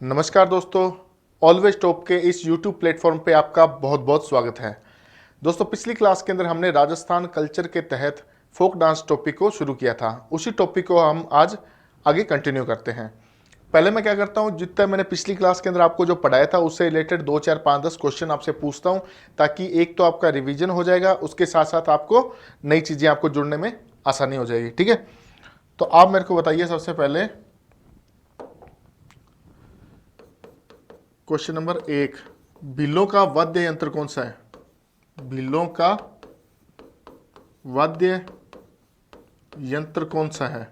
नमस्कार दोस्तों, always top के इस YouTube प्लेटफॉर्म पे आपका बहुत बहुत स्वागत है। दोस्तों, पिछली क्लास के अंदर हमने राजस्थान कल्चर के तहत फोक डांस टॉपिक को शुरू किया था। उसी टॉपिक को हम आज आगे कंटिन्यू करते हैं। पहले मैं क्या करता हूँ, जितना मैंने पिछली क्लास के अंदर आपको जो पढ़ाया था उससे रिलेटेड 2 4 5 10 क्वेश्चन आपसे पूछता हूँ, ताकि एक तो आपका रिविजन हो जाएगा, उसके साथ साथ आपको नई चीज़ें आपको जुड़ने में आसानी हो जाएगी। ठीक है, तो आप मेरे को बताइए सबसे पहले क्वेश्चन नंबर 1, भीलों का वाद्य यंत्र कौन सा है? भीलों का वाद्य यंत्र कौन सा है?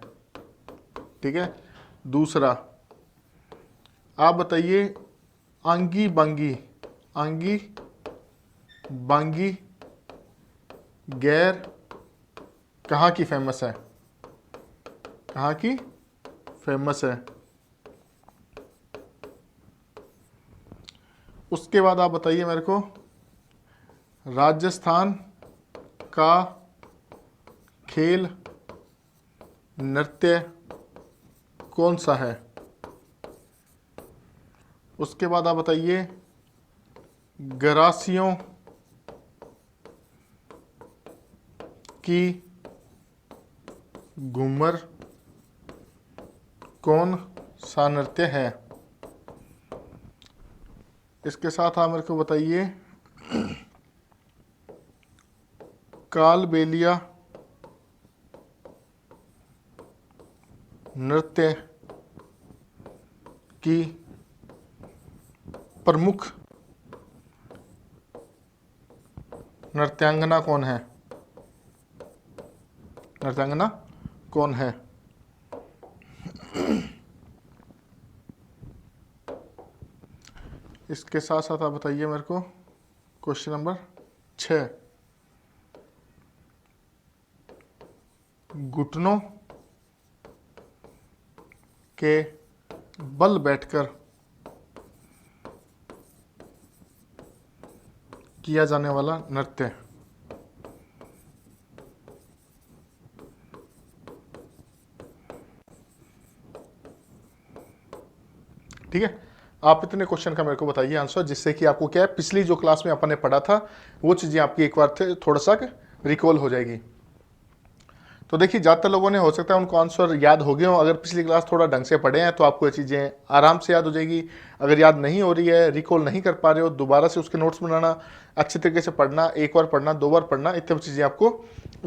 ठीक है। दूसरा, आप बताइए, आंगी बांगी गैर कहाँ की फेमस है? कहाँ की फेमस है? उसके बाद आप बताइए मेरे को, राजस्थान का खेल नृत्य कौन सा है? उसके बाद आप बताइए, गरासियों की घूमर कौन सा नृत्य है? इसके साथ आप मेरे को बताइए, कालबेलिया नृत्य की प्रमुख नृत्यांगना कौन है? नृत्यांगना कौन है? इसके साथ साथ आप बताइए मेरे को क्वेश्चन नंबर 6, घुटनों के बल बैठकर किया जाने वाला नृत्य। ठीक है, आप इतने क्वेश्चन का मेरे को बताइए आंसर, जिससे कि आपको क्या है, पिछली जो क्लास में अपन ने पढ़ा था वो चीज़ें आपकी एक बार थोड़ा सा रिकॉल हो जाएगी। तो देखिए, ज़्यादातर लोगों ने हो सकता है उनको आंसर याद हो गए हो। अगर पिछली क्लास थोड़ा ढंग से पढ़े हैं तो आपको ये चीज़ें आराम से याद हो जाएगी। अगर याद नहीं हो रही है, रिकॉल नहीं कर पा रहे हो, दोबारा से उसके नोट्स बनाना, अच्छे तरीके से पढ़ना, एक बार पढ़ना, 2 बार पढ़ना, इतनी चीज़ें आपको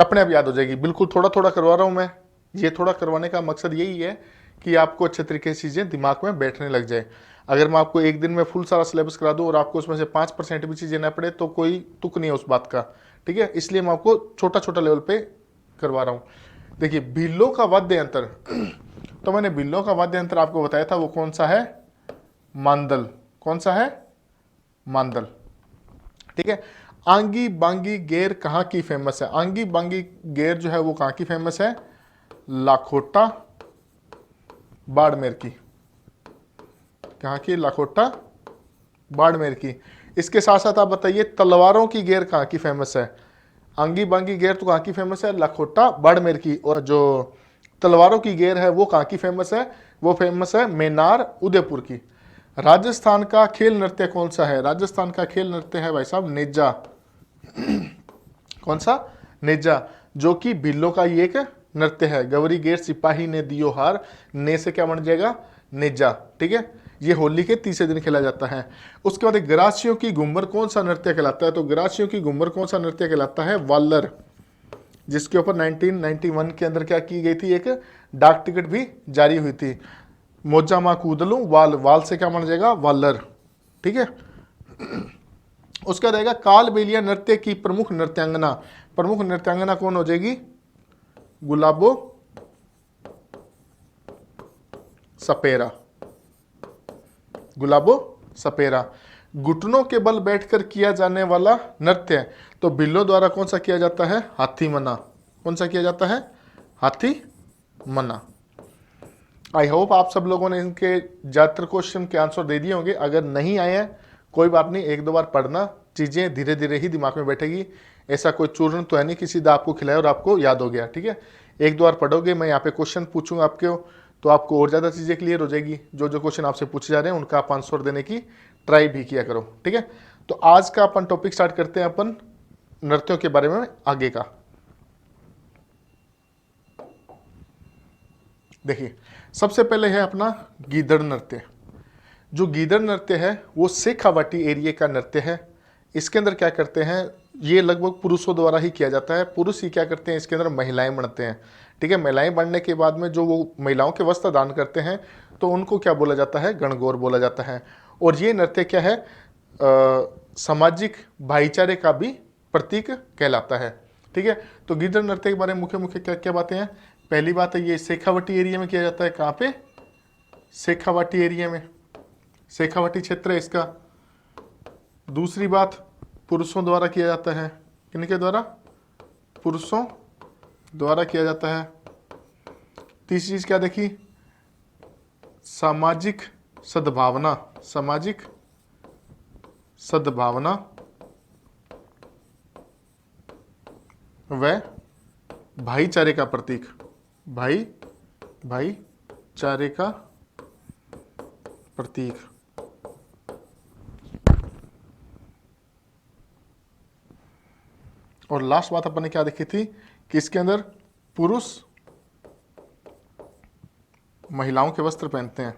अपने आप याद हो जाएगी। बिल्कुल थोड़ा थोड़ा करवा रहा हूँ मैं। ये थोड़ा करवाने का मकसद यही है कि आपको अच्छे तरीके से चीज़ें दिमाग में बैठने लग जाए। अगर मैं आपको एक दिन में फुल सारा सिलेबस करा दूँ और आपको उसमें से 5% भी चीज़ें ना पड़े तो कोई तुक नहीं है उस बात का। ठीक है, इसलिए मैं आपको छोटा छोटा लेवल पे करवा रहा हूँ। देखिए, भीलों का वाद्य यंत्र, तो मैंने भीलों का वाद्य यंत्र आपको बताया था, वो कौन सा है? मांदल। कौन सा है? मांदल। ठीक है। आंगी बांगी गेर कहाँ की फेमस है? आंगी बांगी गेर जो है वो कहाँ की फेमस है? लाखोटा बाड़मेर की। कहाँ की? लाखोटा बाड़मेर की। इसके साथ साथ आप बताइए, तलवारों की गेर कहाँ की फेमस है? आंगी बांगी गेर तो कहाँ की फेमस है? लाखोटा बाड़मेर की। और जो तलवारों की गेर है वो कहाँ की फेमस है? वो फेमस है मेनार उदयपुर की। राजस्थान का खेल नृत्य कौन सा है? राजस्थान का खेल नृत्य है भाई साहब नेजा। कौन सा? नेजा, जो कि भीलों का ही एक नृत्य है। गवरी गेर सिपाही ने दियो हार, ने से क्या बन जाएगा? नेजा। ठीक है, ये होली के तीसरे दिन खेला जाता है। उसके बाद गरासियों की घूमर कौन सा नृत्य कहलाता है? तो गरासियों की घूमर कौन सा नृत्य कहलाता है? वालर, जिसके ऊपर 1991 के अंदर क्या की गई थी, एक डाक टिकट भी जारी हुई थी। मोजा माँ कूदलू वाल, वाल से क्या बन जाएगा? वालर। ठीक है। उसका रहेगा कालबेलिया नृत्य की प्रमुख नृत्यांगना। प्रमुख नृत्यांगना कौन हो जाएगी? गुलाबो सपेरा। गुलाबो सपेरा। घुटनों के बल बैठकर किया जाने वाला नृत्य, तो भीलों द्वारा कौन सा किया जाता है? हाथी मना। कौन सा किया जाता है? हाथी मना। आई होप आप सब लोगों ने इनके ज्यादातर क्वेश्चन के आंसर दे दिए होंगे। अगर नहीं आए हैं कोई बात नहीं, 1 2 बार पढ़ना, चीज़ें धीरे धीरे ही दिमाग में बैठेगी। ऐसा कोई चूर्ण तो है नहीं कि सीधा आपको खिलाया और आपको याद हो गया। ठीक है, 1 2 बार पढ़ोगे, मैं यहाँ पे क्वेश्चन पूछूंगा आपके, तो आपको और ज़्यादा चीज़ें क्लियर हो जाएगी। जो जो क्वेश्चन आपसे पूछे जा रहे हैं उनका आप आंसर देने की ट्राई भी किया करो, ठीक है। तो आज का अपन टॉपिक स्टार्ट करते हैं अपन नृत्यों के बारे में आगे का। देखिए, सबसे पहले है अपना गीदड़ नृत्य। जो गीदड़ नृत्य है वो शेखावाटी एरिया का नृत्य है। इसके अंदर क्या करते हैं, ये लगभग पुरुषों द्वारा ही किया जाता है। पुरुष ही क्या करते हैं, इसके अंदर महिलाएं बनते हैं, ठीक है। महिलाएं बनने के बाद में जो वो महिलाओं के वस्त्र दान करते हैं तो उनको क्या बोला जाता है, गणगौर बोला जाता है। और ये नृत्य क्या है, सामाजिक भाईचारे का भी प्रतीक कहलाता है, ठीक है। तो गीदड़ नृत्य के बारे में मुख्य मुख्य क्या क्या बातें हैं। पहली बात है ये शेखावाटी एरिया में किया जाता है। कहाँ पे, शेखावाटी एरिया में, शेखावाटी क्षेत्र है इसका। दूसरी बात, पुरुषों द्वारा किया जाता है। किनके द्वारा, पुरुषों द्वारा किया जाता है। तीसरी चीज क्या देखी, सामाजिक सद्भावना, सामाजिक सद्भावना व भाईचारे का प्रतीक, भाईचारे का प्रतीक। और लास्ट बात अपन ने क्या देखी थी कि इसके अंदर पुरुष महिलाओं के वस्त्र पहनते हैं।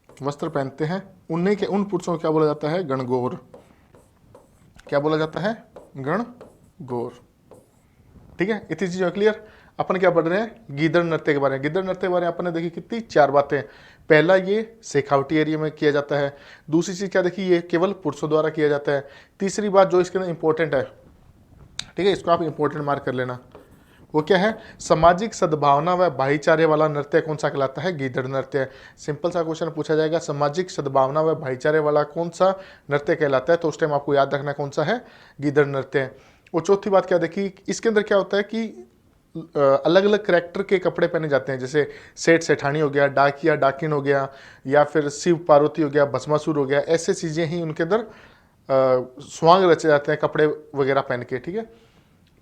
वस्त्र पहनते हैं, उन्हीं के उन पुरुषों को क्या बोला जाता है, गणगौर। क्या बोला जाता है, गणगौर, ठीक है। इतनी चीजें क्लियर। अपन क्या पढ़ रहे हैं, गीदड़ नृत्य के बारे में। गीदड़ नृत्य के बारे में अपन ने देखी कितनी, 4 बातें। पहला, ये शेखावटी एरिया में किया जाता है। दूसरी चीज क्या देखी, ये केवल पुरुषों द्वारा किया जाता है। तीसरी बात जो इसके अंदर इंपॉर्टेंट है, ठीक है, इसको आप इंपॉर्टेंट मार्क कर लेना, वो क्या है, सामाजिक सद्भावना व भाईचारे वाला नृत्य कौन सा कहलाता है, गीदड़ नृत्य। सिंपल सा क्वेश्चन पूछा जाएगा, सामाजिक सद्भावना व भाईचारे वाला कौन सा नृत्य कहलाता है, तो उस टाइम आपको याद रखना कौन सा है, गीदड़ नृत्य। और चौथी बात क्या देखी, इसके अंदर क्या होता है कि अलग अलग करैक्टर के कपड़े पहने जाते हैं। जैसे सेठ सेठानी हो गया, डाकिया डाकिन हो गया, या फिर शिव पार्वती हो गया, भस्मासुर हो गया, ऐसे चीजें ही उनके अंदर स्वांग रचे जाते हैं कपड़े वगैरह पहन के, ठीक है।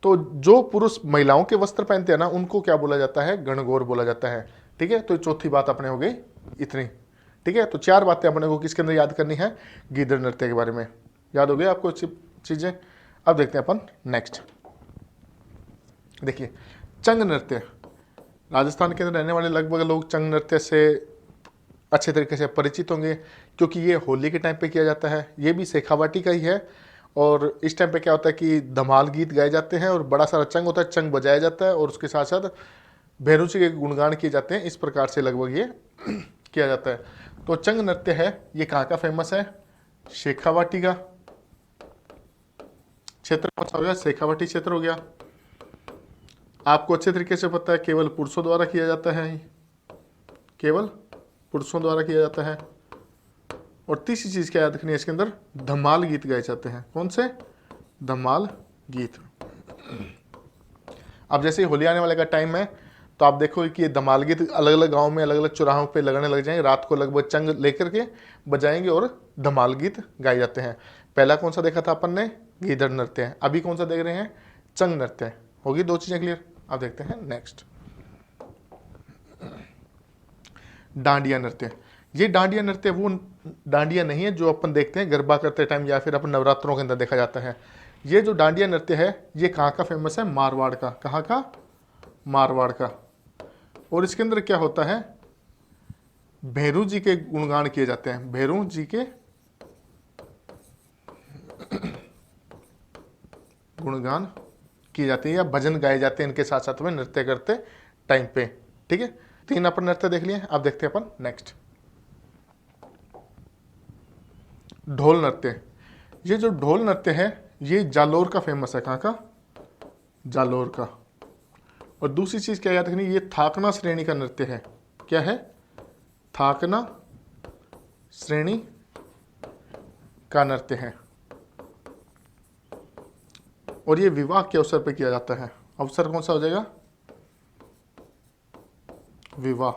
तो जो पुरुष महिलाओं के वस्त्र पहनते हैं ना, उनको क्या बोला जाता है, गणगौर बोला जाता है, ठीक है। तो चौथी बात अपने हो गई इतनी, ठीक है। तो 4 बातें अपने को किसके अंदर याद करनी है, गीदड़ नृत्य के बारे में। याद हो गया आपको चीजें। अब देखते हैं अपन नेक्स्ट। देखिए, चंग नृत्य। राजस्थान के अंदर रहने वाले लगभग लोग चंग नृत्य से अच्छे तरीके से परिचित होंगे, क्योंकि ये होली के टाइम पे किया जाता है। ये भी शेखावाटी का ही है। और इस टाइम पे क्या होता है कि धमाल गीत गाए जाते हैं और बड़ा सारा चंग होता है, चंग बजाया जाता है और उसके साथ साथ भैरू जी के गुणगान किए जाते हैं। इस प्रकार से लगभग ये किया जाता है। तो चंग नृत्य है, ये कहाँ का फेमस है, शेखावाटी का। क्षेत्र कौन सा हो गया, शेखावाटी क्षेत्र हो गया। आपको अच्छे तरीके से पता है केवल पुरुषों द्वारा किया जाता है, केवल पुरुषों द्वारा किया जाता है। और तीसरी चीज क्या याद रखनी है, इसके अंदर धमाल गीत गाए जाते हैं। कौन से, धमाल गीत। अब जैसे होली आने वाले का टाइम है, तो आप देखो कि ये धमाल गीत अलग अलग गांव में, अलग अलग चौराहों पे लगने लग जाएंगे। रात को लगभग चंग लेकर के बजाएंगे और धमाल गीत गाए जाते हैं। पहला कौन सा देखा था अपन ने, गीदड़ नृत्य। अभी कौन सा देख रहे हैं, चंग नृत्य। होगी 2 चीजें क्लियर। अब देखते हैं नेक्स्ट, डांडिया नृत्य। ये डांडिया नृत्य वो डांडिया नहीं है जो अपन देखते हैं गरबा करते टाइम या फिर अपन नवरात्रों के अंदर देखा जाता है। ये जो डांडिया नृत्य है, ये कहाँ का फेमस है, मारवाड़ का। कहाँ का, मारवाड़ का। और इसके अंदर क्या होता है, भैरू जी के गुणगान किए जाते हैं। भैरू जी के गुणगान किए जाते हैं या भजन गाए जाते हैं इनके साथ साथ में नृत्य करते टाइम पे, ठीक है। 3 अपन नृत्य देख लिए। अब देखते हैं अपन नेक्स्ट, ढोल नृत्य। ये जो ढोल नृत्य है, ये जालोर का फेमस है। कहाँ का, जालोर का। और दूसरी चीज क्या याद रखनी, ये थाकना श्रेणी का नृत्य है। क्या है, थाकना श्रेणी का नृत्य है। और ये विवाह के अवसर पर किया जाता है। अवसर कौन सा हो जाएगा, विवाह।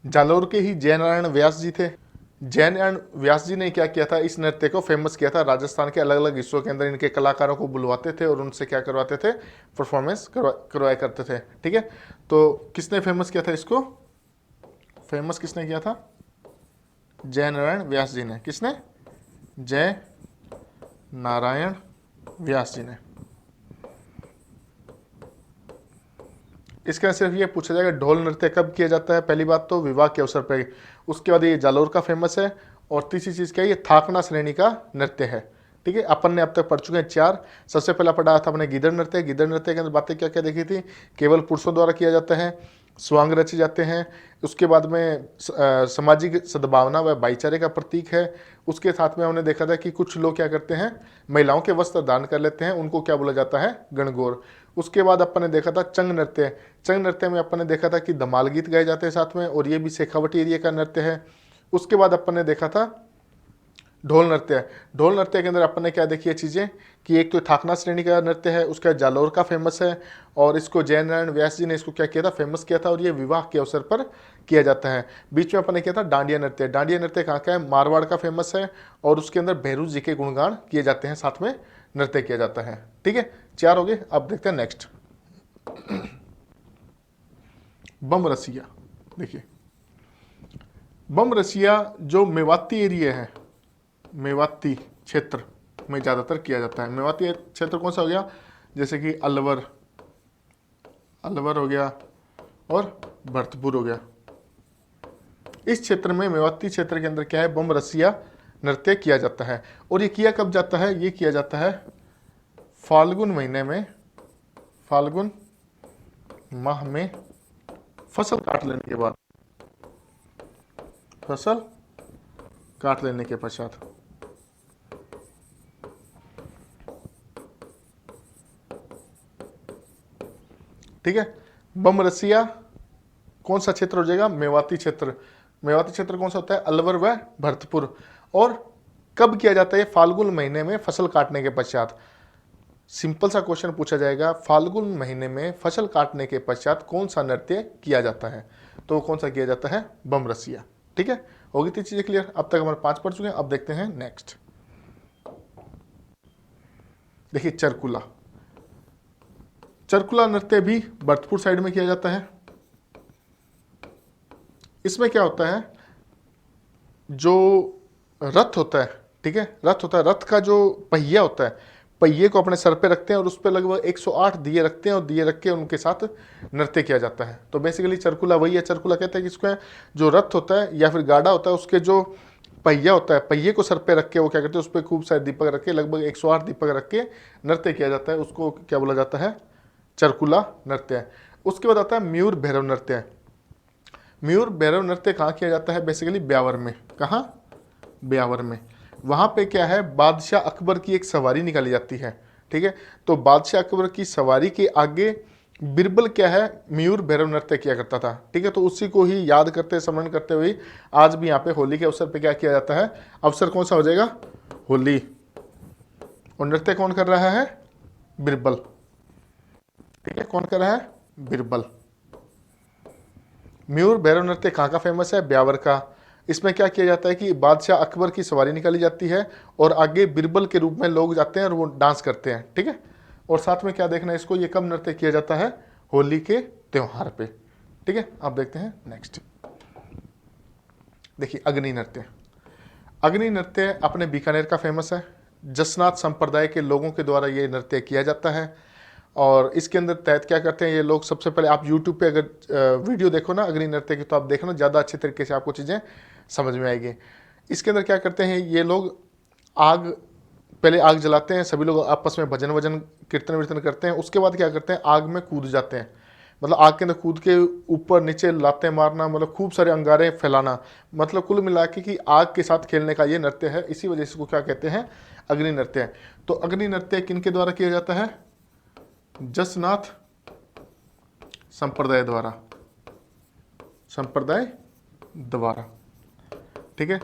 जालोर के ही जयनारायण व्यास जी थे, जैन एंड व्यास जी ने क्या किया था, इस नृत्य को फेमस किया था। राजस्थान के अलग अलग हिस्सों के अंदर इनके कलाकारों को बुलवाते थे और उनसे क्या करवाते थे, परफॉर्मेंस करवाया करते थे। ठीक है, तो किसने फेमस किया था इसको, फेमस किसने किया था, जय नारायण व्यास जी ने। किसने, जय नारायण व्यास जी ने। इसका सिर्फ ये पूछा जाएगा ढोल नृत्य कब किया जाता है, पहली बात तो विवाह के अवसर पर। उसके बाद ये जालोर का फेमस है, और तीसरी चीज क्या है, ये थाकना श्रेणी का नृत्य है। ठीक है, अपन ने अब तक पढ़ चुके हैं 4। सबसे पहला पढ़ा था अपने गिदड़ नृत्य। गिदड़ नृत्य के अंदर बातें क्या क्या देखी थी, केवल पुरुषों द्वारा किया जाता है, स्वांग रचे जाते हैं, उसके बाद में सामाजिक सद्भावना व भाईचारे का प्रतीक है। उसके साथ में हमने देखा था कि कुछ लोग क्या करते हैं, महिलाओं के वस्त्र दान कर लेते हैं, उनको क्या बोला जाता है, गणगौर। उसके बाद अपन ने देखा था चंग नृत्य। चंग नृत्य में अपन ने देखा था कि धमाल गीत गाए जाते हैं साथ में, और ये भी शेखावटी एरिया का नृत्य है। उसके बाद अपन ने देखा था ढोल नृत्य। ढोल नृत्य के अंदर अपन ने क्या देखी है चीज़ें, कि एक तो थाकना श्रेणी का नृत्य है, उसका जालोर का फेमस है, और इसको जय नारायण व्यास जी ने इसको क्या किया था, फेमस किया था, और ये विवाह के अवसर पर किया जाता है। बीच में अपन ने किया था डांडिया नृत्य। डांडिया नृत्य कहाँ का है, मारवाड़ का फेमस है, और उसके अंदर भैरू जी के गुणगान किए जाते हैं, साथ में नृत्य किया जाता है। ठीक है, 4 हो गए। अब देखते हैं नेक्स्ट, बम रसिया। देखिए बम रसिया जो मेवाती एरिया है, मेवाती क्षेत्र में ज़्यादातर किया जाता है। मेवाती क्षेत्र कौन सा हो गया, जैसे कि अलवर, अलवर हो गया, और भरतपुर हो गया। इस क्षेत्र में, मेवाती क्षेत्र के अंदर क्या है, बम रसिया नृत्य किया जाता है। और ये किया कब जाता है, ये किया जाता है फाल्गुन महीने में, फाल्गुन माह में फसल काट लेने के बाद, फसल काट लेने के पश्चात। ठीक है, बम रसिया कौन सा क्षेत्र हो जाएगा, मेवाती क्षेत्र। मेवाती क्षेत्र कौन सा होता है, अलवर व भरतपुर। और कब किया जाता है, फाल्गुन महीने में फसल काटने के पश्चात। सिंपल सा क्वेश्चन पूछा जाएगा, फाल्गुन महीने में फसल काटने के पश्चात कौन सा नृत्य किया जाता है, तो कौन सा किया जाता है, बम रसिया। ठीक है, होगी 3 चीजें क्लियर। अब तक हमारे 5 पढ़ चुके हैं। अब देखते हैं नेक्स्ट। देखिए चरकुला। चरकुला नृत्य भी भरतपुर साइड में किया जाता है। इसमें क्या होता है, जो रथ होता है, ठीक है, रथ होता है, रथ का जो पहिया होता है, पहिए को अपने सर पे रखते हैं, और उस पर लगभग 108 दिए रखते हैं, और दिए रख के उनके साथ नृत्य किया जाता है। तो बेसिकली चरकुला वही है। चरकुला कहते हैं कि इसको जो रथ होता है या फिर गाड़ा होता है, उसके जो पहिया होता है, पहिए को सर पे रख के वो क्या करते हैं, उस पर खूब सारे दीपक रख के, लगभग 108 दीपक रख के नृत्य किया जाता है। उसको क्या बोला जाता है, चरकुला नृत्य। उसके बाद आता है मयूर भैरव नृत्य। मयूर भैरव नृत्य कहाँ किया जाता है, बेसिकली ब्यावर में। कहाँ, ब्यावर में। वहाँ पे क्या है, बादशाह अकबर की एक सवारी निकाली जाती है। ठीक है, तो बादशाह अकबर की सवारी के आगे बिरबल क्या है, मयूर भैरव नृत्य किया करता था। ठीक है, तो उसी को ही याद करते, स्मरण करते हुए आज भी यहाँ पे होली के अवसर पे क्या किया जाता है, अवसर कौन सा हो जाएगा, होली। और नृत्य कौन कर रहा है, बिरबल। ठीक है, कौन कर रहा है, बिरबल। मयूर भैरव नृत्य कहाँ का फेमस है, ब्यावर का। इसमें क्या किया जाता है कि बादशाह अकबर की सवारी निकाली जाती है, और आगे बिरबल के रूप में लोग जाते हैं और वो डांस करते हैं। ठीक है, और साथ में क्या देखना है इसको, ये कब नृत्य किया जाता है, होली के त्योहार पे। ठीक है, अब देखते हैं नेक्स्ट। देखिए अग्नि नृत्य। अग्नि नृत्य अपने बीकानेर का फेमस है। जसनाथ संप्रदाय के लोगों के द्वारा ये नृत्य किया जाता है। और इसके अंदर तहत क्या करते हैं ये लोग, सबसे पहले आप YouTube पे अगर वीडियो देखो ना अग्नि नृत्य की, तो आप देखना ज़्यादा अच्छे तरीके से आपको चीज़ें समझ में आएगी। इसके अंदर क्या करते हैं ये लोग, आग, पहले आग जलाते हैं, सभी लोग आपस में भजन वजन कीर्तन वीर्तन करते हैं। उसके बाद क्या करते हैं, आग में कूद जाते हैं, मतलब आग के अंदर कूद के ऊपर नीचे लाते मारना, मतलब खूब सारे अंगारे फैलाना, मतलब कुल मिला के कि आग के साथ खेलने का ये नृत्य है। इसी वजह से इसको क्या कहते हैं, अग्नि नृत्य। तो अग्नि नृत्य किनके द्वारा किया जाता है, जसनाथ संप्रदाय द्वारा, संप्रदाय द्वारा। ठीक है,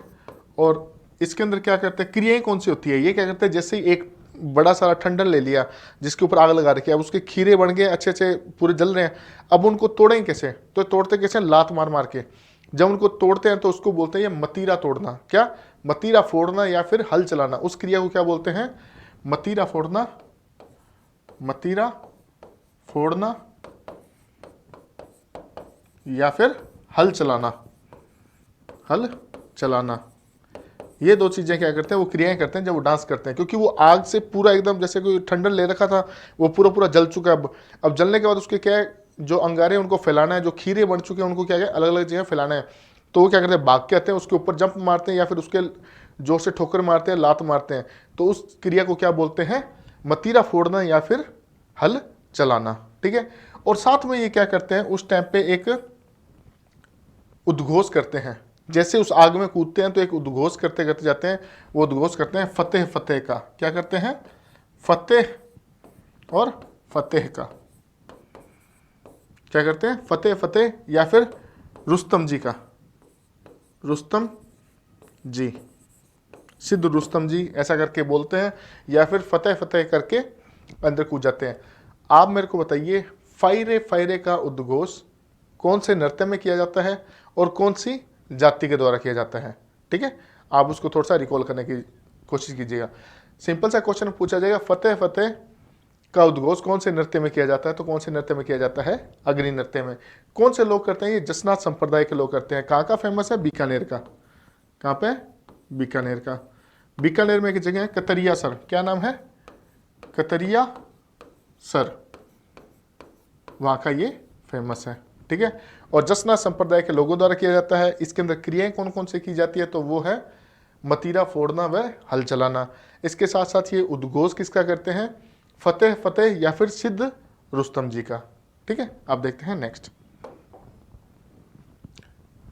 और इसके अंदर क्या करते हैं, क्रियाएं कौन सी होती है, ये क्या करते हैं, जैसे ही एक बड़ा सारा ठंडन ले लिया जिसके ऊपर आग लगा रखी है, अब उसके खीरे बन गए, अच्छे अच्छे पूरे जल रहे हैं, अब उनको तोड़ें कैसे, तो तोड़ते कैसे, लात मार मार के। जब उनको तोड़ते हैं तो उसको बोलते हैं ये मतीरा तोड़ना, क्या, मतीरा फोड़ना या फिर हल चलाना। उस क्रिया को क्या बोलते हैं, मतीरा फोड़ना, मतीरा फोड़ना या फिर हल चलाना, हल चलाना। ये दो चीजें क्या करते हैं, वो क्रियाएं करते हैं जब वो डांस करते हैं, क्योंकि वो आग से पूरा एकदम जैसे कोई ठंडन ले रखा था, वो पूरा पूरा जल चुका है। अब जलने के बाद उसके क्या है, जो अंगारे उनको फैलाना है, जो खीरे बन चुके हैं उनको क्या है अलग अलग जगह फैलाना है। तो वो क्या करते हैं, भाग के आते हैं, उसके ऊपर जंप मारते हैं या फिर उसके जोर से ठोकर मारते हैं, लात मारते हैं। तो उस क्रिया को क्या बोलते हैं, मतीरा फोड़ना या फिर हल चलाना। ठीक है, और साथ में ये क्या करते हैं, उस टाइम पे एक उद्घोष करते हैं, जैसे उस आग में कूदते हैं तो एक उद्घोष करते करते जाते हैं, वो उद्घोष करते हैं फतेह फतेह का। क्या करते हैं, फतेह और फतेह का। क्या करते हैं, फतेह फतेह या फिर रुस्तम जी का, रुस्तम जी, सिद्ध रुस्तम जी ऐसा करके बोलते हैं, या फिर फतेह फतेह करके अंदर कूद जाते हैं। आप मेरे को बताइए, फायरे फायरे का उद्घोष कौन से नृत्य में किया जाता है और कौन सी जाति के द्वारा किया जाता है। ठीक है, आप उसको थोड़ा सा रिकॉल करने की कोशिश कीजिएगा। सिंपल सा क्वेश्चन पूछा जाएगा, फतेह फतेह का उद्घोष कौन से नृत्य में किया जाता है, तो कौन से नृत्य में किया जाता है, अग्नि नृत्य में। कौन से लोग करते हैं, ये जसनाथ संप्रदाय के लोग करते हैं। कहाँ का फेमस है, बीकानेर का। कहाँ पे, बीकानेर का। बीकानेर में एक जगह है कतरिया सर, क्या नाम है, कतरिया सर, वहाँ का ये फेमस है। ठीक है, और जसनाथ संप्रदाय के लोगों द्वारा किया जाता है। इसके अंदर क्रियाएं कौन कौन से की जाती है, तो वो है मतीरा फोड़ना व हल चलाना। इसके साथ साथ ये उद्घोष किसका करते हैं, फतेह फतेह या फिर सिद्ध रुस्तम जी का। ठीक है, आप देखते हैं नेक्स्ट,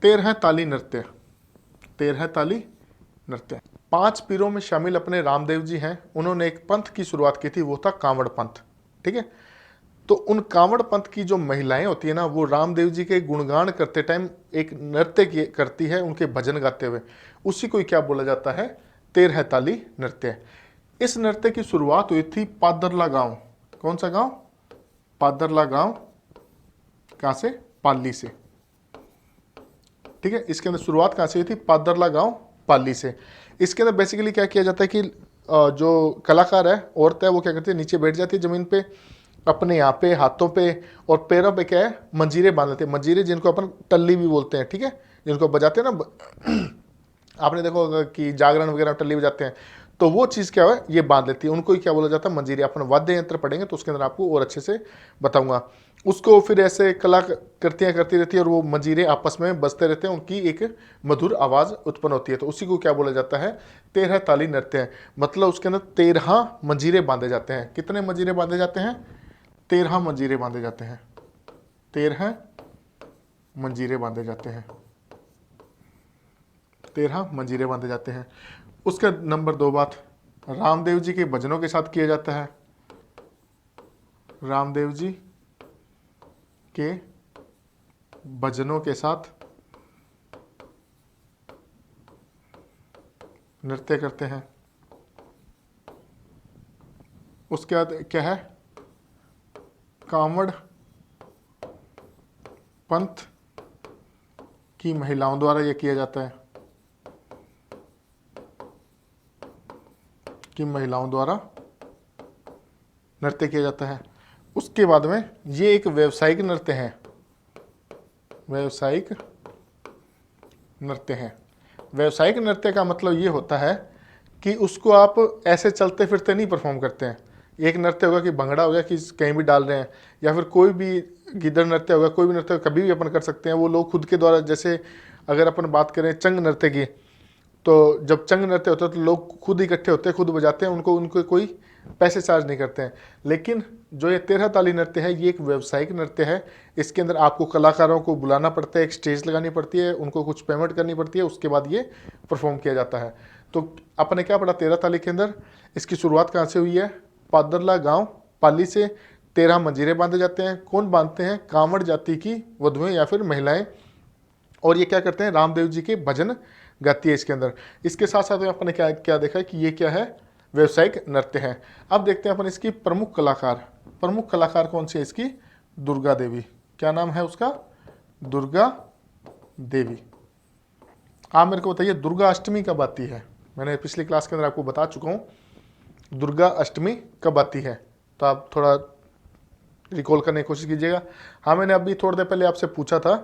13 ताली नृत्य। 13 ताली नृत्य 5 पीरों में शामिल अपने रामदेव जी हैं, उन्होंने एक पंथ की शुरुआत की थी, वो था कांवड़ पंथ। ठीक है, तो उन कांवड़ पंथ की जो महिलाएं होती है ना, वो रामदेव जी के गुणगान करते टाइम एक नृत्य करती है, उनके भजन गाते हुए। उसी को क्या बोला जाता है, 13 ताली नृत्य। इस नृत्य की शुरुआत हुई थी पादरला गांव। कौन सा गांव, पादरला गांव। कहां से, पाली से। ठीक है, इसके अंदर शुरुआत कहां से हुई थी, पादरला गांव, पाली से। इसके अंदर बेसिकली क्या किया जाता है कि जो कलाकार है, औरत है, वो क्या करती है, नीचे बैठ जाती है जमीन पे, अपने यहाँ पे हाथों पे और पैरों पे क्या है, मंजीरे बांध लेते हैं। मंजीरे जिनको अपन टल्ली भी बोलते हैं। ठीक है, जिनको बजाते हैं ना, आपने देखो होगा कि जागरण वगैरह टल्ली बजाते हैं, तो वो चीज़ क्या है, ये बांध लेती है। उनको ही क्या बोला जाता है, मंजीरे। अपन वाद्य यंत्र पढ़ेंगे तो उसके अंदर आपको और अच्छे से बताऊंगा। उसको फिर ऐसे कला करती रहती है और वो मंजीरे आपस में बजते रहते हैं, उनकी एक मधुर आवाज़ उत्पन्न होती है। तो उसी को क्या बोला जाता है, 13 ताली नृत्य है। मतलब उसके अंदर 13 मंजीरे बांधे जाते हैं। कितने मंजीरे बांधे जाते हैं, 13 मंजीरे बांधे जाते हैं। 13 मंजीरे बांधे जाते हैं। 13 मंजीरे बांधे जाते हैं। उसका नंबर 2 बात, रामदेव जी के भजनों के साथ किया जाता है। रामदेव जी के भजनों के साथ नृत्य करते हैं। उसके बाद क्या है, कांवड़ पंथ की महिलाओं द्वारा यह किया जाता है, कि महिलाओं द्वारा नृत्य किया जाता है। उसके बाद में ये एक व्यावसायिक नृत्य है। व्यावसायिक नृत्य है। व्यावसायिक नृत्य का मतलब ये होता है कि उसको आप ऐसे चलते फिरते नहीं परफॉर्म करते हैं। एक नृत्य होगा कि भंगड़ा हो गया कि कहीं भी डाल रहे हैं, या फिर कोई भी गिद्दड़ नृत्य होगा, कोई भी नृत्य कभी भी अपन कर सकते हैं। वो लोग खुद के द्वारा, जैसे अगर अपन बात करें चंग नृत्य की, तो जब चंग नृत्य होता है तो लोग खुद इकट्ठे होते हैं, खुद बजाते हैं, उनको कोई पैसे चार्ज नहीं करते हैं। लेकिन जो ये 13 ताली नृत्य है, ये एक व्यावसायिक नृत्य है। इसके अंदर आपको कलाकारों को बुलाना पड़ता है, एक स्टेज लगानी पड़ती है, उनको कुछ पेमेंट करनी पड़ती है, उसके बाद ये परफॉर्म किया जाता है। तो आपने क्या पढ़ा 13 ताली के अंदर, इसकी शुरुआत कहाँ से हुई है, पादरला गाँव पाली से। 13 मंजीरे बांधे जाते हैं। कौन बांधते हैं, कांवड़ जाति की वधुएं या फिर महिलाएं। और ये क्या करते हैं, रामदेव जी के भजन गाती है इसके अंदर। इसके साथ साथ अपन ने क्या क्या देखा कि ये क्या है, व्यावसायिक नृत्य है। अब देखते हैं अपन इसकी प्रमुख कलाकार। प्रमुख कलाकार कौन सी है इसकी, दुर्गा देवी। क्या नाम है उसका, दुर्गा देवी। आप मेरे को बताइए दुर्गा अष्टमी कब आती है? मैंने पिछली क्लास के अंदर आपको बता चुका हूँ दुर्गा अष्टमी कब आती है, तो आप थोड़ा रिकॉल करने की कोशिश कीजिएगा। हाँ, मैंने अभी थोड़ी देर पहले आपसे पूछा था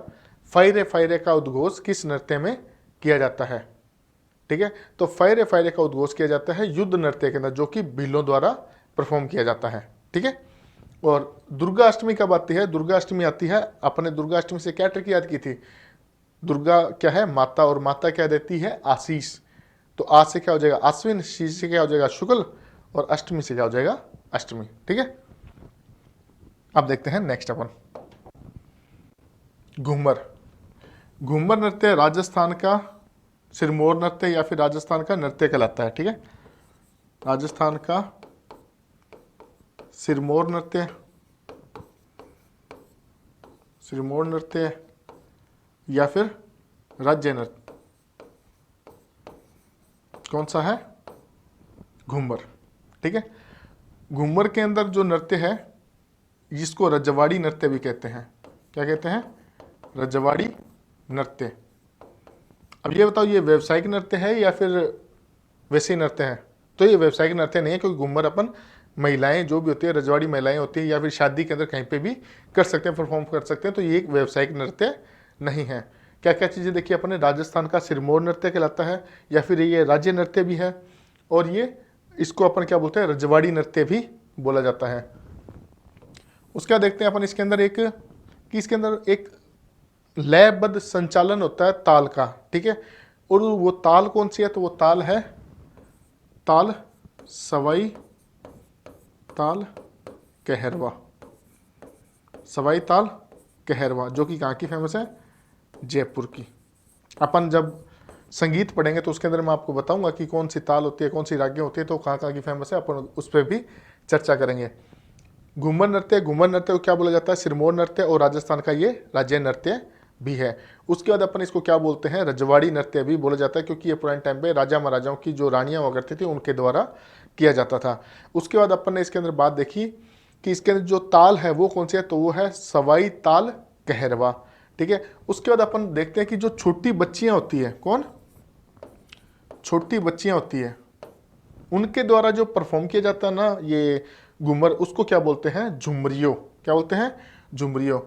फायरे फायरे का उद्घोष किस नृत्य में किया जाता है? ठीक है, तो फायरे फायरे का उद्घोष किया जाता है युद्ध नृत्य के अंदर, जो कि भीलों द्वारा परफॉर्म किया जाता है। ठीक है, और दुर्गा अष्टमी कब आती है? दुर्गा अष्टमी आती है, अपने दुर्गा अष्टमी से क्या ट्रिक याद की थी? दुर्गा क्या है? माता, और माता क्या देती है? आशीष। तो आज से क्या हो जाएगा? आश्विन, शीश से क्या हो जाएगा? शुक्ल, और अष्टमी से क्या हो जाएगा? अष्टमी। ठीक है, अब देखते हैं नेक्स्ट अपन घूमर। घूमर नृत्य राजस्थान का सिरमौर नृत्य या फिर राजस्थान का नृत्य कहलाता है। ठीक है, राजस्थान का सिरमौर नृत्य, सिरमौर नृत्य या फिर राज्य नृत्य, कौन सा है? घूमर। ठीक है, घूमर के अंदर जो नृत्य है जिसको रजवाड़ी नृत्य भी कहते हैं। क्या कहते हैं? रजवाड़ी नृत्य। अब ये बताओ, ये व्यावसायिक नृत्य है या फिर वैसे नृत्य है? तो ये व्यावसायिक नृत्य नहीं है, क्योंकि घूमर अपन महिलाएं जो भी होती है, रजवाड़ी महिलाएं होती है, या फिर शादी के अंदर कहीं पे भी कर सकते हैं, परफॉर्म कर सकते हैं, तो ये एक व्यावसायिक नृत्य नहीं है। क्या क्या चीज़ें देखिए, अपने राजस्थान का सिरमौर नृत्य कहलाता है, या फिर ये राज्य नृत्य भी है, और ये इसको अपन क्या बोलते हैं? रजवाड़ी नृत्य भी बोला जाता है। उसका देखते हैं अपन इसके अंदर एक कि इसके अंदर एक लयबद्ध संचालन होता है ताल का। ठीक है, और वो ताल कौन सी है? तो वो ताल है ताल सवाई ताल कहरवा। सवाई ताल कहरवा, जो कि कहाँ की फेमस है? जयपुर की। अपन जब संगीत पढ़ेंगे तो उसके अंदर मैं आपको बताऊंगा कि कौन सी ताल होती है, कौन सी रागें होती है, तो कहाँ कहाँ की फेमस है, अपन उस पर भी चर्चा करेंगे। घूमर नृत्य, घूमर नृत्य को क्या बोला जाता है? सिरमौर नृत्य, और राजस्थान का ये राज्य नृत्य भी है। उसके बाद अपन इसको क्या बोलते हैं? रजवाड़ी नृत्य भी बोला जाता है, क्योंकि ये पुराने टाइम पे राजा महाराजाओं की जो रानियां हुआ करती थी उनके द्वारा किया जाता था। उसके बाद अपन ने इसके अंदर बात देखी कि इसके अंदर जो ताल है वो कौन सी है? तो वो है सवाई ताल कहरवा। ठीक है, उसके बाद अपन देखते हैं कि जो छोटी बच्चियां होती है, कौन? छोटी बच्चियां होती है, उनके द्वारा जो परफॉर्म किया जाता है ना ये घूमर, उसको क्या बोलते हैं? झुमरियो। क्या बोलते हैं? झुमरियो।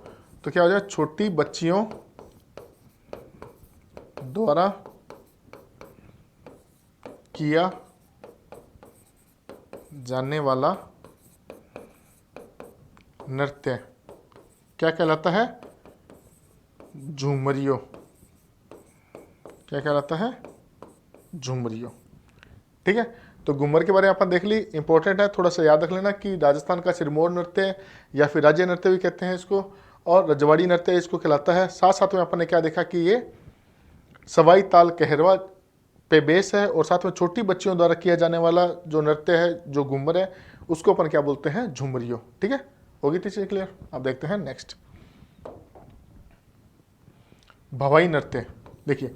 तो क्या हो जाए? छोटी बच्चियों द्वारा किया जाने वाला नृत्य क्या कहलाता है? झुमरियो। क्या कहलाता है? झुमरियो। ठीक है, तो घूमर के बारे में अपन देख ली, इंपॉर्टेंट है, थोड़ा सा याद रख लेना कि राजस्थान का सिरमौर नृत्य या फिर राज्य नृत्य भी कहते हैं इसको, और रजवाड़ी नृत्य इसको कहलाता है। साथ साथ में अपन ने क्या देखा कि ये सवाई ताल कहरवा पे बेस है, और साथ में छोटी बच्चियों द्वारा किया जाने वाला जो नृत्य है, जो घूमर है, उसको अपन क्या बोलते हैं? झुमरियो। ठीक है, होगी चीजें क्लियर? अब देखते हैं नेक्स्ट भवाई नृत्य। देखिए,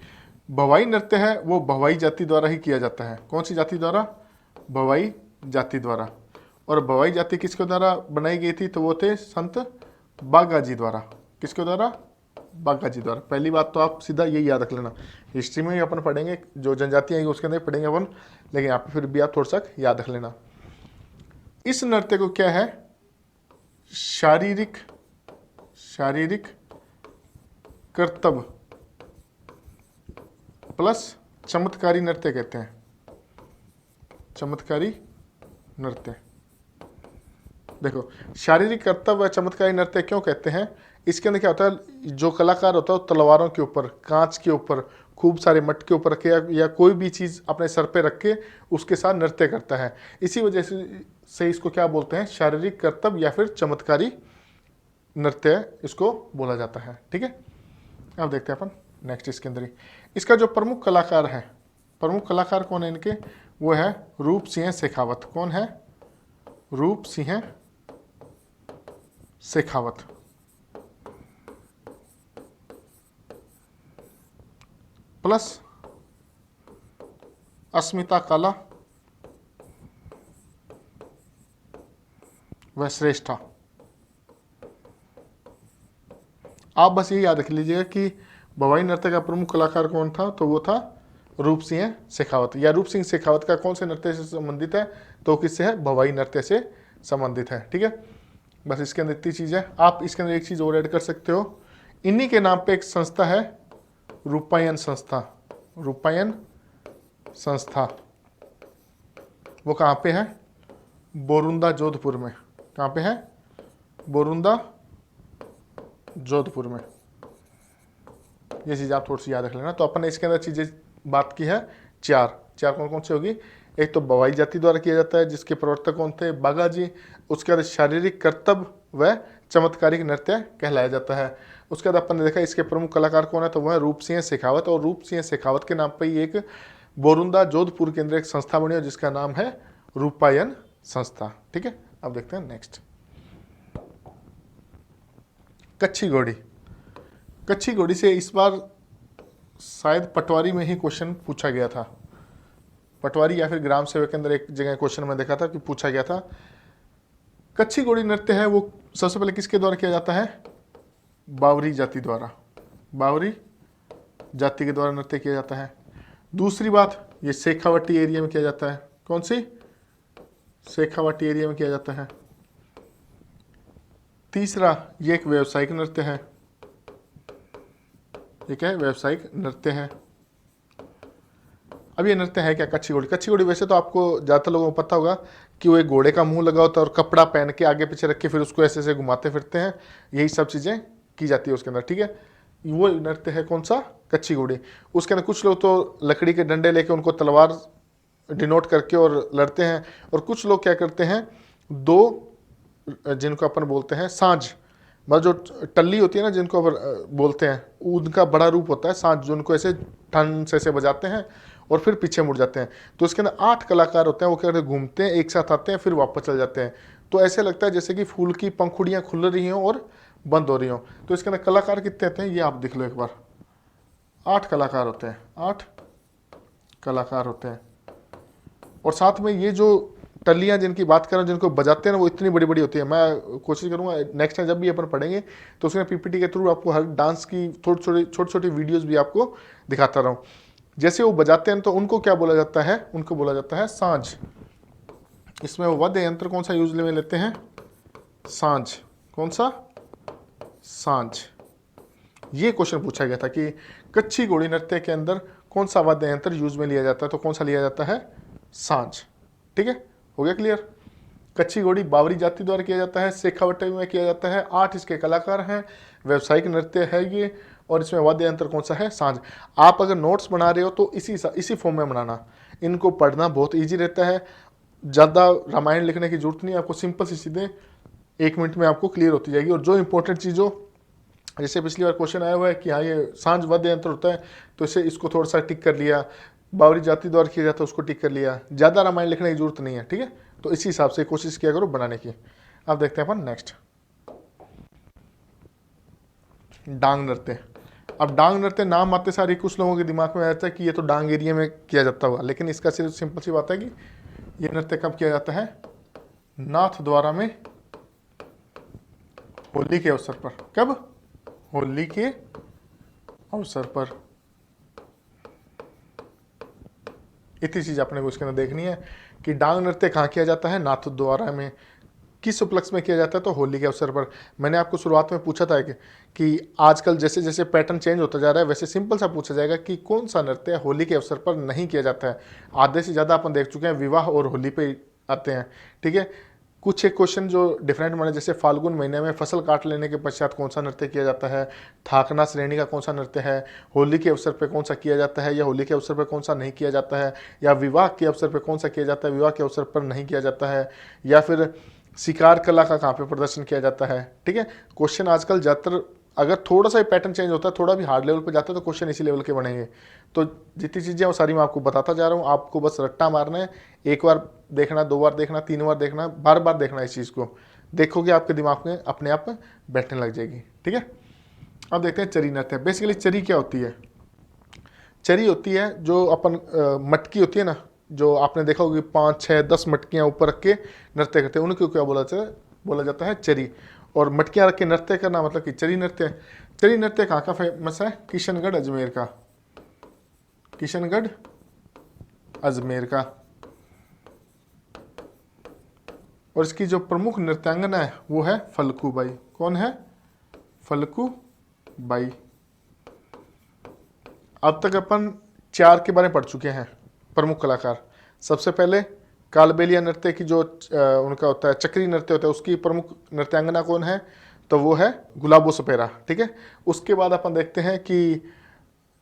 भवाई नृत्य है वो भवाई जाति द्वारा ही किया जाता है। कौन सी जाति द्वारा? भवाई जाति द्वारा। और भवाई जाति किसके द्वारा बनाई गई थी? तो वो थे संत बागा जी द्वारा। किसके द्वारा? बागा जी द्वारा। पहली बात तो आप सीधा यही याद रख लेना, हिस्ट्री में भी अपन पढ़ेंगे, जो जनजातियाँ आएंगी उसके अंदर पढ़ेंगे अपन, लेकिन यहाँ पे फिर भी आप थोड़ा सा याद रख लेना। इस नृत्य को क्या है? शारीरिक कर्तव्य प्लस चमत्कारी नृत्य कहते हैं। चमत्कारी नृत्य। देखो, शारीरिक कर्तव्य व चमत्कारी नृत्य क्यों कहते हैं? इसके अंदर क्या होता है? जो कलाकार होता है वो तलवारों के ऊपर, कांच के ऊपर, खूब सारे मटके के ऊपर रखे या कोई भी चीज़ अपने सर पे रख के उसके साथ नृत्य करता है। इसी वजह से इसको क्या बोलते हैं? शारीरिक कर्तव्य या फिर चमत्कारी नृत्य इसको बोला जाता है। ठीक है, अब देखते हैं अपन नेक्स्ट इसके अंदर ही इसका जो प्रमुख कलाकार है, प्रमुख कलाकार कौन है इनके? वो है रूप सिंह शेखावत। कौन है? रूप सिंह शेखावत। प्लस अस्मिता काला व श्रेष्ठा। आप बस ये याद रख लीजिएगा कि भवाई नृत्य का प्रमुख कलाकार कौन था? तो वो था रूप सिंह शेखावत। या रूप सिंह शेखावत का कौन से नृत्य से संबंधित है? तो किससे है? भवाई नृत्य से संबंधित है। ठीक है, बस इसके अंदर इतनी चीज़ है। आप इसके अंदर एक चीज़ और ऐड कर सकते हो, इन्हीं के नाम पे एक संस्था है, रूपायन संस्था। रूपायन संस्था वो कहाँ पे है? बोरुंदा जोधपुर में। कहाँ पे है? बोरुंदा जोधपुर में। ये चीज़ आप थोड़ी सी याद रख लेना। तो अपन ने इसके अंदर चीज़ें बात की है चार कौन कौन सी होगी? एक तो बवाई जाति द्वारा किया जाता है, जिसके प्रवर्तक कौन थे? बागाजी। उसके बाद शारीरिक कर्तव्य व चमत्कारिक नृत्य कहलाया जाता है। उसके बाद अपन ने देखा इसके प्रमुख कलाकार कौन है? तो वह रूप सिंह शेखावत। और रूप सिंह शेखावत के नाम पर ही एक बोरुंदा जोधपुर के अंदर एक संस्था बनी है जिसका नाम है रूपायन संस्था। ठीक है, अब देखते हैं नेक्स्ट, कच्छी घोड़ी। कच्छी घोड़ी से इस बार शायद पटवारी में ही क्वेश्चन पूछा गया था। पटवारी या फिर ग्राम सेवक के अंदर एक जगह क्वेश्चन में देखा था कि पूछा गया था। कच्छी घोड़ी नृत्य है वो सबसे पहले किसके द्वारा किया जाता है? बावरी जाति द्वारा। बावरी जाति के द्वारा नृत्य किया जाता है। दूसरी बात, ये शेखावटी एरिया में किया जाता है। कौन सी? शेखावटी एरिया में किया जाता है। तीसरा, ये एक व्यावसायिक नृत्य है। ठीक है, व्यावसायिक नृत्य है। अब ये नृत्य है क्या? कच्छी घोड़ी। कच्छी घोड़ी वैसे तो आपको ज़्यादातर लोगों को पता होगा कि वो एक घोड़े का मुंह लगा होता है और कपड़ा पहन के आगे पीछे रख के फिर उसको ऐसे ऐसे घुमाते फिरते हैं, यही सब चीज़ें की जाती है उसके अंदर। ठीक है, वो नृत्य है कौन सा? कच्छी घोड़ी। उसके अंदर कुछ लोग तो लकड़ी के डंडे लेके उनको तलवार डिनोट करके और लड़ते हैं, और कुछ लोग क्या करते हैं, दो जिनको अपन बोलते हैं साँझ, मतलब जो टल्ली होती है ना जिनको अपन बोलते हैं, उनका बड़ा रूप होता है साँझ, जो उनको ऐसे ठन से ऐसे बजाते हैं और फिर पीछे मुड़ जाते हैं। तो इसके अंदर 8 कलाकार होते हैं, वो क्या करते हैं, घूमते हैं, एक साथ आते हैं, फिर वापस चल जाते हैं। तो ऐसे लगता है जैसे कि फूल की पंखुड़ियाँ खुल रही हों और बंद हो रही हों। तो इसके अंदर कलाकार कितने होते हैं ये आप देख लो एक बार, 8 कलाकार होते हैं, 8 कलाकार होते हैं। और साथ में ये जो टल्लियाँ जिनकी बात कर रहा हूँ, जिनको बजाते हैं ना, वो इतनी बड़ी बड़ी होती है। मैं कोशिश करूँगा नेक्स्ट टाइम जब भी अपन पढ़ेंगे तो उसमें पीपीटी के थ्रू आपको हर डांस की छोटी छोटी वीडियोज़ भी आपको दिखाता रहूँ। जैसे वो बजाते हैं तो उनको क्या बोला जाता है? उनको बोला जाता है साँझ। इसमें वो वाद्य यंत्र कौन सा यूज में लेते हैं? साँझ। कौन सा? साँझ। ये क्वेश्चन पूछा गया था कि कच्छी घोड़ी नृत्य के अंदर कौन सा वाद्य यंत्र यूज में लिया जाता है? तो कौन सा लिया जाता है? साँझ। ठीक है, हो गया क्लियर। कच्छी घोड़ी बावरी जाति द्वारा किया जाता है, शेखावटी में किया जाता है, 8 इसके कलाकार हैं, व्यावसायिक नृत्य है ये, और इसमें वाद्य यंत्र कौन सा है? साँझ। आप अगर नोट्स बना रहे हो तो इसी फॉर्म में बनाना, इनको पढ़ना बहुत ईजी रहता है। ज़्यादा रामायण लिखने की जरूरत नहीं है आपको, सिंपल सी चीज़ें 1 मिनट में आपको क्लियर होती जाएगी। और जो इंपॉर्टेंट चीज़ों, जैसे पिछली बार क्वेश्चन आया हुआ है कि हाँ ये साँझ वाद्य यंत्र होता है, तो इसको थोड़ा सा टिक कर लिया, बावरी जाति द्वारा किया जाता है उसको टिक कर लिया, ज़्यादा रामायण लिखने की जरूरत नहीं है। ठीक है, तो इसी हिसाब से कोशिश किया करो बनाने की। अब देखते हैं अपन नेक्स्ट, डांग नृत्य। अब डांग नृत्य नाम आते सारी कुछ लोगों के दिमाग में आता है कि ये तो डांग एरिया में किया जाता होगा, लेकिन इसका सिर्फ सिंपल सी बात है कि ये नृत्य कब किया जाता है? नाथ द्वारा में होली के अवसर पर। कब? होली के अवसर पर। इतनी चीज अपने को इसके अंदर देखनी है कि डांग नृत्य कहाँ किया जाता है? नाथ द्वारा में। किस उपलक्ष्य में किया जाता है? तो होली के अवसर पर। मैंने आपको शुरुआत में पूछा था कि आजकल जैसे जैसे पैटर्न चेंज होता जा रहा है वैसे सिंपल सा पूछा जाएगा कि कौन सा नृत्य होली के अवसर पर नहीं किया जाता है। आधे से ज़्यादा अपन देख चुके हैं विवाह और होली पे आते हैं। ठीक है, कुछ एक क्वेश्चन जो डिफरेंट बने, जैसे फाल्गुन महीने में फसल काट लेने के पश्चात कौन सा नृत्य किया जाता है, थाकना श्रेणी का कौन सा नृत्य है, होली के अवसर पर कौन सा किया जाता है या होली के अवसर पर कौन सा नहीं किया जाता है, या विवाह के अवसर पर कौन सा किया जाता है, विवाह के अवसर पर नहीं किया जाता है, या फिर शिकार कला का कहाँ पे प्रदर्शन किया जाता है। ठीक है, क्वेश्चन आजकल ज़्यादातर अगर थोड़ा सा पैटर्न चेंज होता है, थोड़ा भी हार्ड लेवल पे जाता है तो क्वेश्चन इसी लेवल के बनेंगे। तो जितनी चीज़ें वो सारी मैं आपको बताता जा रहा हूँ, आपको बस रट्टा मारना है। एक बार देखना, 2 बार देखना, 3 बार देखना, बार बार देखना इस चीज़ को, देखोगे आपके दिमाग में अपने आप बैठने लग जाएगी। ठीक है, अब देखते हैं चरी नृत्य। बेसिकली चरी क्या होती है? चरी होती है जो अपन मटकी होती है ना, जो आपने देखा होगा 5, 6, 10 मटकियाँ ऊपर रख के नृत्य करते हैं, उनको क्या बोला जाता है? चरी। और मटकियाँ रख के नृत्य करना मतलब कि चरी नृत्य है। चलिए नृत्य कहाँ का फेमस है? किशनगढ़ अजमेर का, किशनगढ़ अजमेर का। और इसकी जो प्रमुख नृत्यांगना है वो है फल्गु बाई। कौन है? फल्गु बाई। अब तक अपन 4 के बारे में पढ़ चुके हैं प्रमुख कलाकार। सबसे पहले कालबेलिया नृत्य की जो उनका होता है, चक्री नृत्य होता है, उसकी प्रमुख नृत्यांगना कौन है? तो वो है गुलाबो सपेरा। ठीक है। उसके बाद अपन देखते हैं कि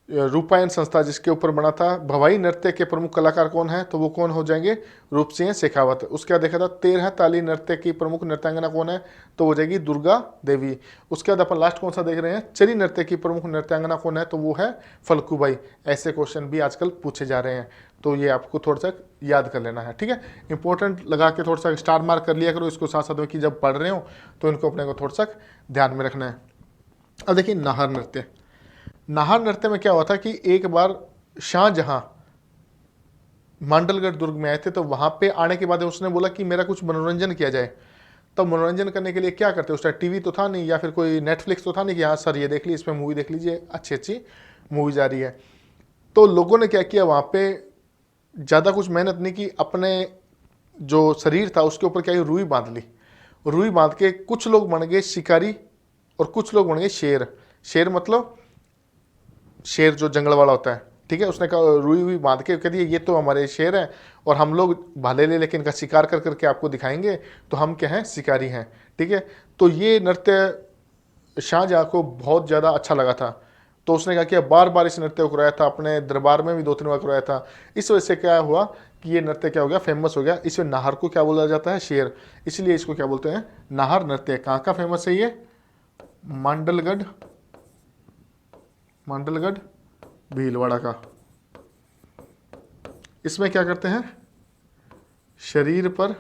रूपायन संस्था जिसके ऊपर बना था, भवाई नृत्य के प्रमुख कलाकार कौन है? तो वो कौन हो जाएंगे? रूप सिंह शेखावत। उसके बाद देखा था 13 ताली नृत्य की प्रमुख नृत्यांगना कौन है? तो वो जाएगी दुर्गा देवी। उसके बाद अपन लास्ट कौन सा देख रहे हैं? चरी नृत्य की प्रमुख नृत्यांगना कौन है? तो वो है फल्गुबाई। ऐसे क्वेश्चन भी आजकल पूछे जा रहे हैं, तो ये आपको थोड़ा सा याद कर लेना है। ठीक है। इंपॉर्टेंट लगा के थोड़ा सा स्टार मार्क कर लिया करो इसको साथ साथ में, कि जब पढ़ रहे हो तो इनको अपने को थोड़ा सा ध्यान में रखना है। अब देखिए नाहर नृत्य। नाहर नृत्य में क्या हुआ था कि एक बार शाहजहां मांडलगढ़ दुर्ग में आए थे, तो वहां पे आने के बाद उसने बोला कि मेरा कुछ मनोरंजन किया जाए। तो मनोरंजन करने के लिए क्या करते? उस टाइम टीवी तो था नहीं, या फिर कोई नेटफ्लिक्स तो था नहीं कि हाँ सर ये देख लीजिए, इसमें मूवी देख लीजिए, अच्छी अच्छी मूवीज आ रही है। तो लोगों ने क्या किया, वहां पे ज़्यादा कुछ मेहनत नहीं की, अपने जो शरीर था उसके ऊपर क्या है, रुई बांध ली। रुई बांध के कुछ लोग बन गए शिकारी और कुछ लोग बन गए शेर। शेर मतलब शेर जो जंगल वाला होता है। ठीक है। उसने कहा, रुई हुई बांध के कह दिया ये तो हमारे शेर हैं और हम लोग भाले ले लेकिन इनका शिकार कर करके आपको दिखाएंगे, तो हम क्या हैं, शिकारी हैं। ठीक है। तो ये नृत्य शाहजहां को बहुत ज़्यादा अच्छा लगा था, तो उसने क्या किया, बार बार इस नृत्य को कराया था, अपने दरबार में भी 2-3 बार कराया था। इस वजह से क्या हुआ कि ये नृत्य क्या हो गया, फेमस हो गया। इसमें नाहर को क्या बोला जाता है, शेर, इसलिए इसको क्या बोलते हैं, नाहर नृत्य। कहाँ का फेमस है ये? मांडलगढ़, मांडलगढ़ भीलवाड़ा का। इसमें क्या करते हैं, शरीर पर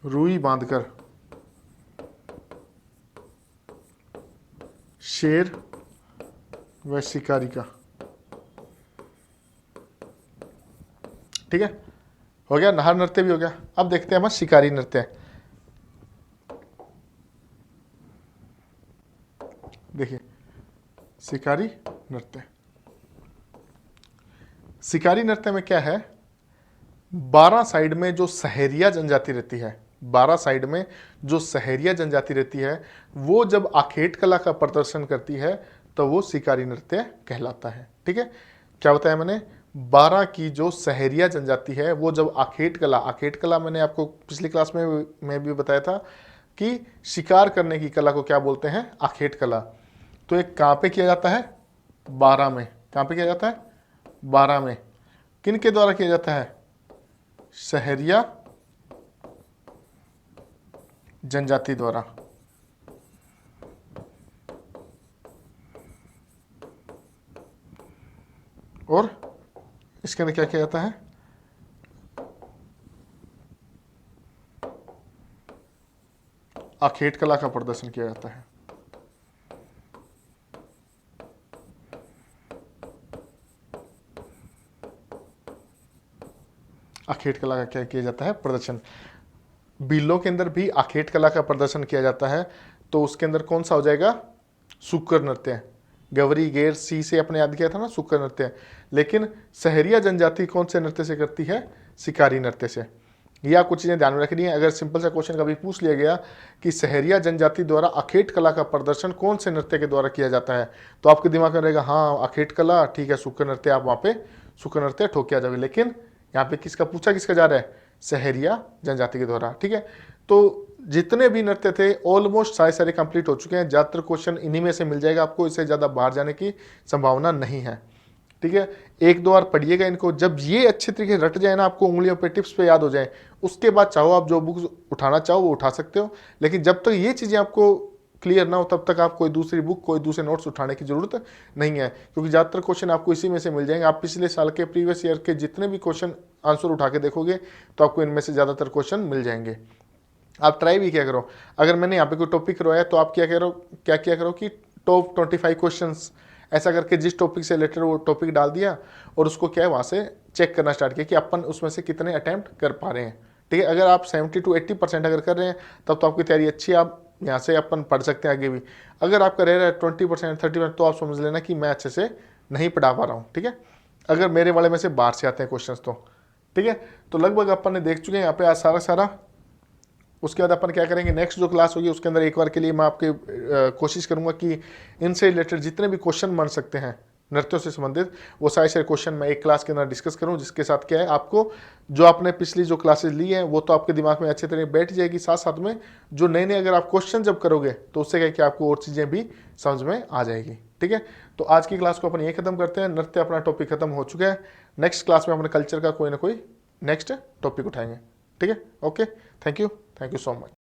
रुई बांधकर शेर व शिकारी का। ठीक है, हो गया, नाहर नृत्य भी हो गया। अब देखते हैं हम शिकारी नृत्य। देखिए शिकारी नृत्य। शिकारी नृत्य में क्या है, 12 साइड में जो सहरिया जनजाति रहती है, 12 साइड में जो सहरिया जनजाति रहती है, वो जब आखेट कला का प्रदर्शन करती है तो वो शिकारी नृत्य कहलाता है। ठीक है। क्या बताया मैंने, 12 की जो सहरिया जनजाति है वो जब आखेट कला मैंने आपको पिछली क्लास में भी बताया था कि शिकार करने की कला को क्या बोलते हैं, आखेट कला। तो एक कहाँ पे किया जाता है, 12 में। कहाँ पे किया जाता है, 12 में। किन के द्वारा किया जाता है, सहरिया जनजाति द्वारा। और इसके अंदर क्या किया जाता है, आखेट कला का प्रदर्शन किया जाता है। आखेट कला का क्या किया जाता है, प्रदर्शन। बीलों के अंदर भी आखेट कला का प्रदर्शन किया जाता है, तो उसके अंदर कौन सा हो जाएगा, सुक्कर नृत्य। गवरी गेर सी से अपने याद किया था ना, सुक्कर नृत्य। लेकिन सहरिया जनजाति कौन से नृत्य से करती है, शिकारी नृत्य से। ये आप कुछ चीज़ें ध्यान में रखनी है। अगर सिंपल सा क्वेश्चन कभी पूछ लिया गया कि सहरिया जनजाति द्वारा आखेट कला का प्रदर्शन कौन से नृत्य के द्वारा किया जाता है, तो आपके दिमाग में रहेगा हाँ आखेट कला, ठीक है, सुक्कर नृत्य, आप वहाँ पे सुक्कर नृत्य ठोक के आ जाओगे। लेकिन यहाँ पे किसका पूछा, किसका जा रहा है, सहरिया जनजाति के द्वारा। ठीक है। तो जितने भी नृत्य थे ऑलमोस्ट सारे कंप्लीट हो चुके हैं। ज़्यादातर क्वेश्चन इन्हीं में से मिल जाएगा आपको, इससे ज़्यादा बाहर जाने की संभावना नहीं है। ठीक है। 1-2 बार पढ़िएगा इनको, जब ये अच्छे तरीके से रट जाए ना, आपको उंगलियों पे टिप्स पे याद हो जाए, उसके बाद चाहो आप जो बुक्स उठाना चाहो वो उठा सकते हो। लेकिन जब तक ये चीज़ें आपको क्लियर ना हो तब तक आप कोई दूसरी बुक, कोई दूसरे नोट्स उठाने की जरूरत नहीं है, क्योंकि ज़्यादातर क्वेश्चन आपको इसी में से मिल जाएंगे। आप पिछले साल के प्रीवियस ईयर के जितने भी क्वेश्चन आंसर उठा के देखोगे तो आपको इनमें से ज़्यादातर क्वेश्चन मिल जाएंगे। आप ट्राई भी क्या करो, अगर मैंने यहाँ पे कोई टॉपिक करवाया तो आप क्या किया करो कि टॉप 25 क्वेश्चंस ऐसा करके जिस टॉपिक से रिलेटेड वो टॉपिक डाल दिया और उसको क्या है वहाँ से चेक करना स्टार्ट किया कि अपन उसमें से कितने अटैम्प्ट कर पा रहे हैं। ठीक है। अगर आप 70 to 80% अगर कर रहे हैं तब तो आपकी तैयारी अच्छी है, आप यहाँ से अपन पढ़ सकते हैं आगे भी। अगर आपका रह रहा है 20% 30%, तो आप समझ लेना कि मैं अच्छे से नहीं पढ़ा पा रहा हूँ, ठीक है। अगर मेरे वाले में से बाहर से आते हैं क्वेश्चंस तो, ठीक है। तो लगभग अपन ने देख चुके हैं यहाँ पे आज सारा। उसके बाद अपन क्या करेंगे, नेक्स्ट जो क्लास होगी उसके अंदर एक बार के लिए मैं आपके कोशिश करूंगा कि इनसे रिलेटेड जितने भी क्वेश्चन बन सकते हैं नृत्यों से संबंधित, वो सारे क्वेश्चन मैं एक क्लास के अंदर डिस्कस करूं, जिसके साथ क्या है, आपको जो आपने पिछली जो क्लासेस ली हैं वो तो आपके दिमाग में अच्छी तरह बैठ जाएगी, साथ साथ में जो नए अगर आप क्वेश्चन जब करोगे तो उससे क्या है कि आपको और चीज़ें भी समझ में आ जाएगी, ठीक है। तो आज की क्लास को अपन ये खत्म करते हैं, नृत्य अपना टॉपिक खत्म हो चुका है। नेक्स्ट क्लास में अपने कल्चर का कोई ना कोई नेक्स्ट टॉपिक उठाएंगे, ठीक है। Okay, thank you so much.